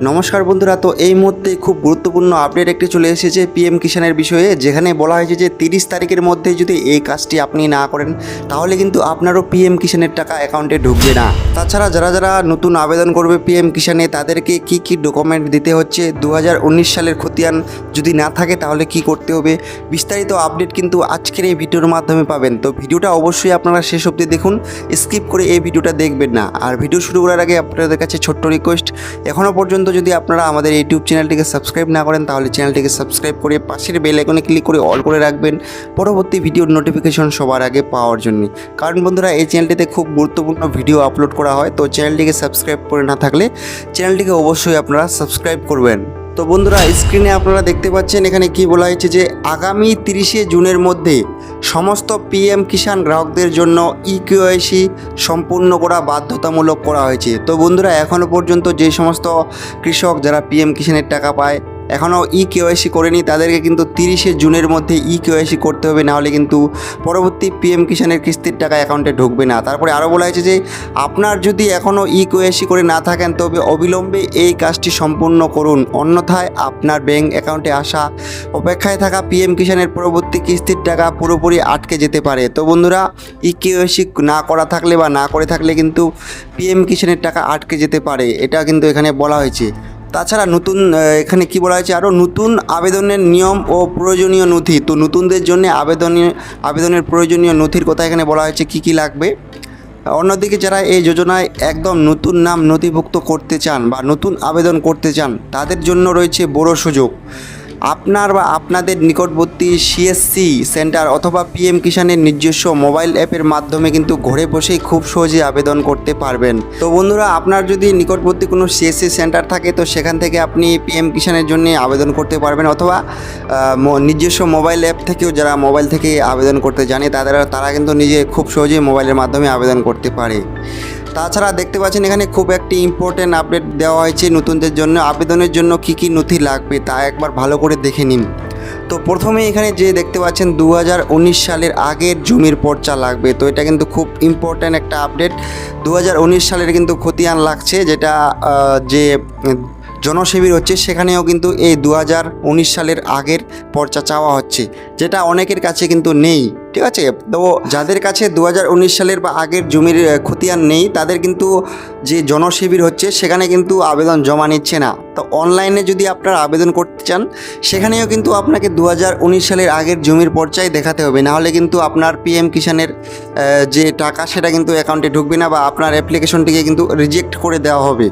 নমস্কার বন্ধুরা, তো এই মুহূর্তে খুব গুরুত্বপূর্ণ আপডেট একটি চলে এসেছে পিএম কিষাণের বিষয়ে, যেখানে বলা হয়েছে যে 30 তারিখের মধ্যে যদি এই কাজটি আপনি না করেন তাহলে কিন্তু আপনারও পিএম কিষাণের টাকা অ্যাকাউন্টে ঢুকবে না। তাছাড়া যারা যারা নতুন আবেদন করবে পিএম কিষাণে তাদেরকে কি কি ডকুমেন্ট দিতে হচ্ছে, 2019 সালের খতিয়ান যদি না থাকে তাহলে কি করতে হবে, বিস্তারিত আপডেট কিন্তু আজকের এই ভিডিওর মাধ্যমে পাবেন। তো ভিডিওটা অবশ্যই আপনারা শেষ অবধি দেখুন, স্কিপ করে এই ভিডিওটা দেখবেন না। আর ভিডিও শুরু করার আগে আপনাদের কাছে ছোট্ট রিকোয়েস্ট, এখনও পর্যন্ত যদি আপনারা আমাদের ইউটিউব চ্যানেলটিকে সাবস্ক্রাইব না করেন তাহলে চ্যানেলটিকে সাবস্ক্রাইব করে পাশের বেল আইকনে ক্লিক করে অল করে রাখবেন পরবর্তী ভিডিওর নোটিফিকেশন সবার আগে পাওয়ার জন্য। কারণ বন্ধুরা, এই চ্যানেলটিতে খুব গুরুত্বপূর্ণ ভিডিও আপলোড করা হয়, তো চ্যানেলটিকে সাবস্ক্রাইব করে না থাকলে চ্যানেলটিকে অবশ্যই আপনারা সাবস্ক্রাইব করবেন। তো বন্ধুরা, স্ক্রিনে আপনারা দেখতে পাচ্ছেন এখানে কি বলা হয়েছে যে আগামী 30শে জুনের মধ্যে সমস্ত পিএম কিষাণ গ্রাহকদের জন্য ইকেওয়াইসি সম্পূর্ণ করা বাধ্যতামূলক করা হয়েছে। তো বন্ধুরা, এখনও পর্যন্ত যে সমস্ত কৃষক যারা পিএম কিষাণের টাকা পায় এখনও ইকেওয়াইসি করেনি তাদেরকে কিন্তু 30শে জুনের মধ্যে ইকেওয়াইসি করতে হবে, নাহলে কিন্তু পরবর্তী পিএম কিষাণের কিস্তির টাকা অ্যাকাউন্টে ঢুকবে না। তারপরে আরও বলা হয়েছে যে আপনার যদি এখনও ইকেওয়াইসি করে না থাকেন তবে অবিলম্বে এই কাজটি সম্পূর্ণ করুন, অন্যথায় আপনার ব্যাঙ্ক অ্যাকাউন্টে আসা অপেক্ষায় থাকা পিএম কিষাণের পরবর্তী কিস্তির টাকা পুরোপুরি আটকে যেতে পারে। তো বন্ধুরা, ইকেওয়াইসি না করা থাকলে বা না করে থাকলে কিন্তু পিএম কিষাণের টাকা আটকে যেতে পারে, এটা কিন্তু এখানে বলা হয়েছে। তাছাড়া নতুন এখানে কি বলা হয়েছে, আরও নতুন আবেদনের নিয়ম ও প্রয়োজনীয় নথি। তো নতুনদের জন্য আবেদনের প্রয়োজনীয় নথির কথা এখানে বলা হয়েছে কি কি লাগবে। অন্যদিকে যারা এই যোজনায় একদম নতুন নাম নথিভুক্ত করতে চান বা নতুন আবেদন করতে চান তাদের জন্য রয়েছে বড় সুযোগ। আপনার বা আপনাদের নিকটবর্তী সিএসসি সেন্টার অথবা পিএম কিষাণের নিজস্ব মোবাইল অ্যাপের মাধ্যমে কিন্তু ঘরে বসেই খুব সহজে আবেদন করতে পারবেন। তো বন্ধুরা, আপনার যদি নিকটবর্তী কোনো সিএসসি সেন্টার থাকে তো সেখান থেকে আপনি পিএম কিষাণের জন্য আবেদন করতে পারবেন, অথবা নিজস্ব মোবাইল অ্যাপ থেকেও যারা মোবাইল থেকে আবেদন করতে জানে তারা কিন্তু নিজে খুব সহজেই মোবাইলের মাধ্যমে আবেদন করতে পারে। তাছাড়া দেখতে পাচ্ছেন এখানে খুব একটি ইম্পর্টেন্ট আপডেট দেওয়া হয়েছে নতুনদের জন্য। আবেদনের জন্য কি কি নথি লাগবে তা একবার ভালো করে দেখে নিন। তো প্রথমে এখানে যে দেখতে পাচ্ছেন 2019 সালের আগের জমির পর্চা লাগবে। তো এটা কিন্তু খুব ইম্পর্ট্যান্ট একটা আপডেট। 2019 সালের কিন্তু খতিয়ান লাগছে, যেটা যে জনসেবীর হচ্ছে সেখানেও কিন্তু এই 2019 সালের আগের পর্চা চাওয়া হচ্ছে, যেটা অনেকের কাছে কিন্তু নেই। ঠিক আছে, তো যাদের কাছে 2019 সালের বা আগের জমির খতিয়ান নেই তাদের কিন্তু যে জনসেবীর হচ্ছে সেখানে কিন্তু আবেদন জমা নিচ্ছে না। তো অনলাইনে যদি আপনারা আবেদন করতে চান সেখানেও কিন্তু আপনাকে 2019 সালের আগের জমির পর্চাই দেখাতে হবে, নাহলে কিন্তু আপনার পিএম কিষাণের যে টাকা সেটা কিন্তু অ্যাকাউন্টে ঢুকবে না বা আপনার অ্যাপ্লিকেশনটিকে কিন্তু রিজেক্ট করে দেওয়া হবে।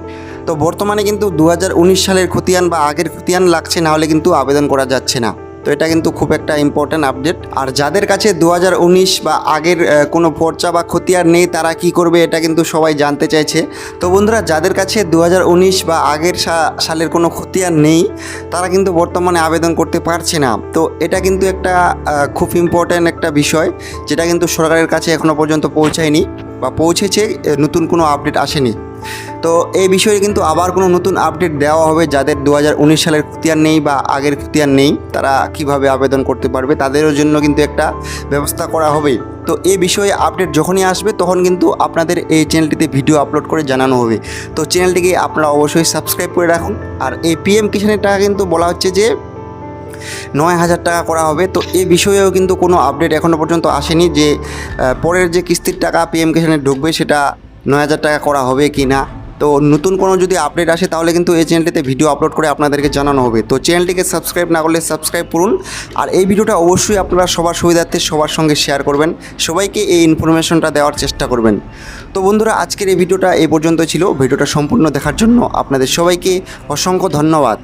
তো বর্তমানে কিন্তু 2019 সালের খতিয়ান বা আগের খতিয়ান লাগছে, নাহলে কিন্তু আবেদন করা যাচ্ছে না। তো এটা কিন্তু খুব একটা ইম্পর্ট্যান্ট আপডেট। আর যাদের কাছে 2019 বা আগের কোনো পর্চা বা খতিয়ান নেই তারা কি করবে এটা কিন্তু সবাই জানতে চাইছে। তো বন্ধুরা, যাদের কাছে 2019 বা আগের সালের কোনো খতিয়ান নেই তারা কিন্তু বর্তমানে আবেদন করতে পারছে না। তো এটা কিন্তু একটা খুব ইম্পর্ট্যান্ট একটা বিষয়, যেটা কিন্তু সরকারের কাছে এখনও পর্যন্ত পৌঁছায়নি বা পৌঁছেছে, নতুন কোনো আপডেট আসেনি। তো এই বিষয়ে কিন্তু আবার কোনো নতুন আপডেট দেওয়া হবে। যাদের 2019 সালের খতিয়ান নেই বা আগের খতিয়ান নেই তারা কিভাবে আবেদন করতে পারবে তাদেরও জন্য কিন্তু একটা ব্যবস্থা করা হবে। তো এই বিষয়ে আপডেট যখনই আসবে তখন কিন্তু আপনাদের এই চ্যানেলটিতে ভিডিও আপলোড করে জানানো হবে। তো চ্যানেলটিকে আপনারা অবশ্যই সাবস্ক্রাইব করে রাখুন। আর এই পিএম কিষাণের টাকা কিন্তু বলা হচ্ছে যে 9,000 টাকা করা হবে। তো এই বিষয়েও কিন্তু কোনো আপডেট এখনও পর্যন্ত আসেনি যে পরের যে কিস্তির টাকা পিএম কিষাণে ঢুকবে সেটা 9,000 টাকা করা হবে কি না। তো নতুন কোনো যদি আপডেট আসে তাহলে কিন্তু এই চ্যানেলটিতে ভিডিও আপলোড করে আপনাদেরকে জানানো হবে। তো চ্যানেলটিকে সাবস্ক্রাইব না করলে সাবস্ক্রাইব করুন। আর এই ভিডিওটা অবশ্যই আপনারা সবার সুবিধার্থে সবার সঙ্গে শেয়ার করবেন, সবাইকে এই ইনফরমেশনটা দেওয়ার চেষ্টা করবেন। তো বন্ধুরা, আজকের এই ভিডিওটা এই পর্যন্ত ছিল। ভিডিওটা সম্পূর্ণ দেখার জন্য আপনাদের সবাইকে অসংখ্য ধন্যবাদ।